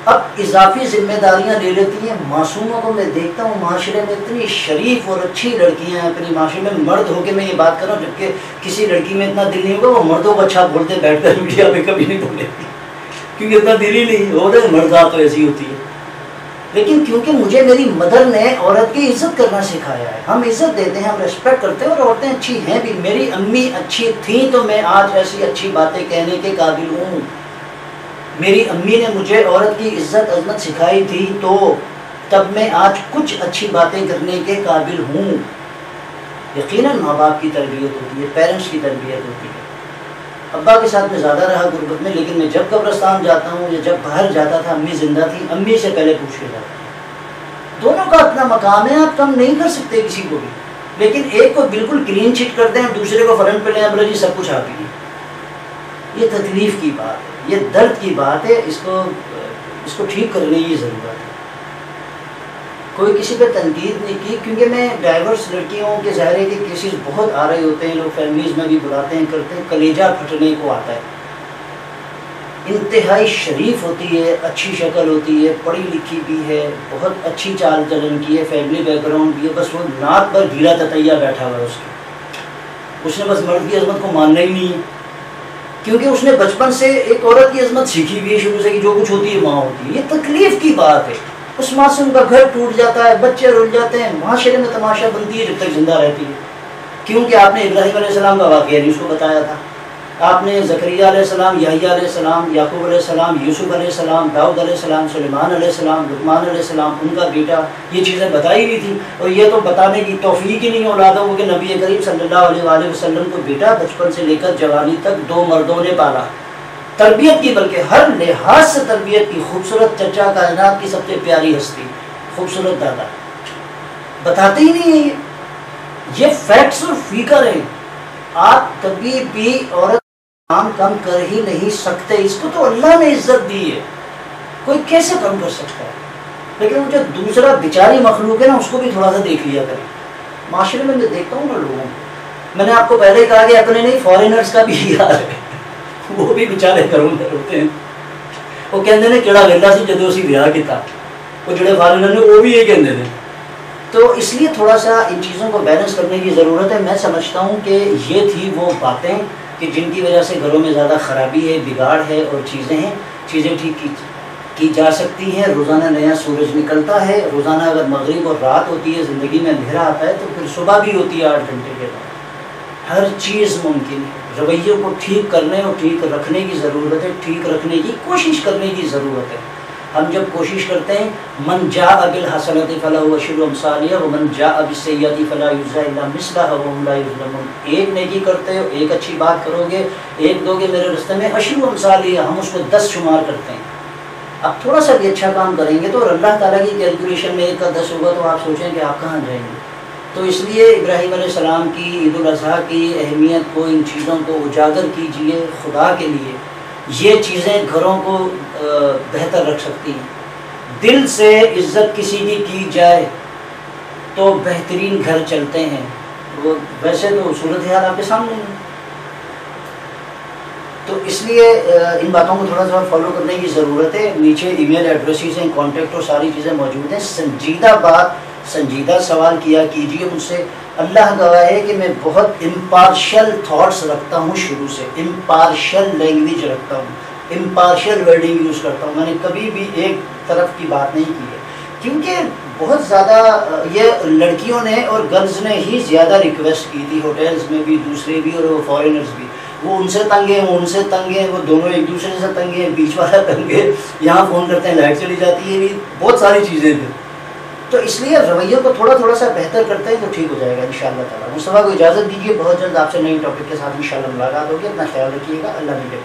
اب اضافی ذمہ داریاں لے لیتی ہیں. معصوموں کو میں دیکھتا ہوں معاشرے میں اتنی شریف اور اچھی لڑکیاں ہیں اپنی معاشرے میں. مرد ہو کے میں یہ بات کر رہا ہوں جبکہ کسی لڑکی میں اتنا دل نہیں ہوگا وہ مردوں کو اچھا بولتے بیٹھ کر میڈیا میں کبھی نہیں بولے گی کیونکہ اتنا دل ہی نہیں ہو رہا. مردات تو ایسی ہوتی ہے. لیکن کیونکہ مجھے میری مدر نے عورت کی عزت کرنا سکھایا ہے. ہم عزت دیتے ہیں, ہم ریسپیکٹ کرتے ہیں اور عورتیں اچھی ہیں بھی. میری امی اچھی تھیں تو میں آج ایسی اچھی باتیں کہنے کے قابل ہوں. میری امی نے مجھے عورت کی عزت عظمت سکھائی تھی تو تب میں آج کچھ اچھی باتیں کرنے کے قابل ہوں. یقیناً ماں باپ کی تربیت ہوتی ہے, پیرنٹس کی تربیت ہوتی ہے. ابا کے ساتھ میں زیادہ رہا غربت میں, لیکن میں جب قبرستان جاتا ہوں یا جب باہر جاتا تھا امی زندہ تھی, امی سے پہلے پوچھ کے جاتا ہوں. دونوں کا اپنا مقام ہے, آپ کم نہیں کر سکتے کسی کو بھی. لیکن ایک کو بالکل کلین چٹ کر دیں, دوسرے کو فرنٹ پہ لیں, بولے جی سب کچھ آپ ہی. یہ تکلیف کی بات ہے, یہ درد کی بات ہے. اس کو ٹھیک کرنے کی ضرورت ہے. کوئی کسی پہ تنقید نہیں کی کیونکہ میں ڈائیورس لڑکیوں کے ظاہر ہے کہ کیسز بہت آ رہے ہوتے ہیں, لوگ فیملیز میں بھی بلاتے ہیں کرتے ہیں, کلیجہ پھٹنے کو آتا ہے. انتہائی شریف ہوتی ہے, اچھی شکل ہوتی ہے, پڑھی لکھی بھی ہے, بہت اچھی چال چلن کی ہے, فیملی بیک گراؤنڈ بھی ہے, بس وہ ناک پر گھیلا تتیا بیٹھا ہوا ہے. اس نے بس مرد کی عظمت کو ماننا ہی نہیں ہے کیونکہ اس نے بچپن سے ایک عورت کی عظمت سیکھی بھی ہے شروع سے کہ جو کچھ ہوتی ہے ماں ہوتی ہے. یہ تکلیف کی بات ہے. اس معصوم کا گھر ٹوٹ جاتا ہے, بچے رل جاتے ہیں, معاشرے میں تماشا بنتی ہے جب تک زندہ رہتی ہے. کیونکہ آپ نے ابراہیم علیہ السلام کا واقعہ نہیں اس کو بتایا تھا. آپ نے زکریا علیہ السلام, یحییٰ علیہ السلام, یعقوب علیہ السلام, یوسف علیہ السلام, داؤد علیہ السلام, سلیمان علیہ السلام, لقمان علیہ السلام, ان کا بیٹا, یہ چیزیں بتائی ہوئی تھیں. اور یہ تو بتانے کی توفیق ہی نہیں اولادوں کو کہ نبی کریم صلی اللہ علیہ وآلہ وسلم کو بیٹا بچپن سے لے کر جوانی تک 2 مردوں نے پالا. تربیت کی, بلکہ ہر لحاظ سے تربیت کی. خوبصورت چچا, کائنات کی سب سے پیاری ہستی, خوبصورت دادا. بتاتے ہی نہیں ہیں یہ فیکٹس اور فیگر ہیں. آپ کبھی بھی عورت کام کم کر ہی نہیں سکتے. اس کو تو اللہ نے عزت دی ہے, کوئی کیسے کم کر سکتا ہے. لیکن وہ جو دوسرا بیچاری مخلوق ہے نا, اس کو بھی تھوڑا سا دیکھ لیا کریں. معاشرے میں دیکھتا ہوں نا لوگوں کو, میں نے آپ کو پہلے کہا کہ اپنے نہیں فارینرز کا بھی یاد ہے. وہ بھی بیچارے گھروں میں ہوتے ہیں. وہ کہتے ہیں کیڑا ویلا سی جدو اسی بیاہ کیتا, وہ جڑے فارینر نے وہ بھی یہ کہتے ہیں. تو اس لیے تھوڑا سا ان چیزوں کو بیلنس کرنے کی ضرورت ہے. میں سمجھتا ہوں کہ یہ تھی وہ باتیں کہ جن کی وجہ سے گھروں میں زیادہ خرابی ہے, بگاڑ ہے اور چیزیں ہیں. چیزیں ٹھیک کی جا سکتی ہیں. روزانہ نیا سورج نکلتا ہے. روزانہ اگر مغرب اور رات ہوتی ہے, زندگی میں اندھیرا آتا ہے, تو پھر صبح بھی ہوتی ہے 8 گھنٹے کے بعد. ہر چیز ممکن ہے. رویوں کو ٹھیک کرنے اور ٹھیک رکھنے کی ضرورت ہے, ٹھیک رکھنے کی کوشش کرنے کی ضرورت ہے. ہم جب کوشش کرتے ہیں, من جاء بالحسنۃ فلہ عشر امثالها ومن جاء بالسیئۃ فلا یجزی الا مثلها وهم لا یظلمون. ایک نیکی کرتے ہو, ایک اچھی بات کرو گے, ایک دو گے میرے راستے میں, عشر امثالها, ہم اس کو 10 شمار کرتے ہیں. اب تھوڑا سا بھی اچھا کام کریں گے تو اللہ تعالیٰ کی کیلکولیشن میں 1 کا 10 ہوگا تو آپ سوچیں کہ آپ کہاں جائیں گے. تو اس لیے ابراہیم علیہ السلام کی عید الاضحیٰ کی اہمیت کو, ان چیزوں کو اجاگر کیجئے خدا کے لیے. یہ چیزیں گھروں کو بہتر رکھ سکتی ہیں. دل سے عزت کسی کی جائے تو بہترین گھر چلتے ہیں. وہ ویسے تو صورتحال آپ کے سامنے ہے. تو اس لیے ان باتوں کو تھوڑا سا فالو کرنے کی ضرورت ہے. نیچے ای میل ایڈریسز ہیں, کانٹیکٹ اور ساری چیزیں موجود ہیں. سنجیدہ بات, سنجیدہ سوال کیا کیجیے مجھ سے. اللہ گواہ ہے کہ میں بہت امپارشل تھاٹس رکھتا ہوں, شروع سے امپارشل لینگویج رکھتا ہوں, امپارشل ورڈنگ یوز کرتا ہوں. میں نے کبھی بھی ایک طرف کی بات نہیں کی ہے کیونکہ بہت زیادہ یہ لڑکیوں نے اور گرلز نے ہی زیادہ ریکویسٹ کی تھی, ہوٹلز میں بھی, دوسرے بھی, اور وہ فارینرز بھی. وہ ان سے تنگ ہیں, وہ ان سے تنگ ہیں, وہ دونوں ایک دوسرے سے تنگ ہیں, بیچ والا تنگ ہے, یہاں فون کرتے ہیں لائٹ چلی جاتی ہے, بہت ساری چیزیں تھیں. تو اس لیے رویوں کو تھوڑا سا بہتر کرتے ہیں تو ٹھیک ہو جائے گا انشاءاللہ تعالیٰ. مصطفیٰ کو اجازت دیجیے, بہت جلد آپ سے نئی ٹاپک کے ساتھ انشاءاللہ ملاقات ہوگی. اپنا خیال رکھیے گا. اللہ نے کے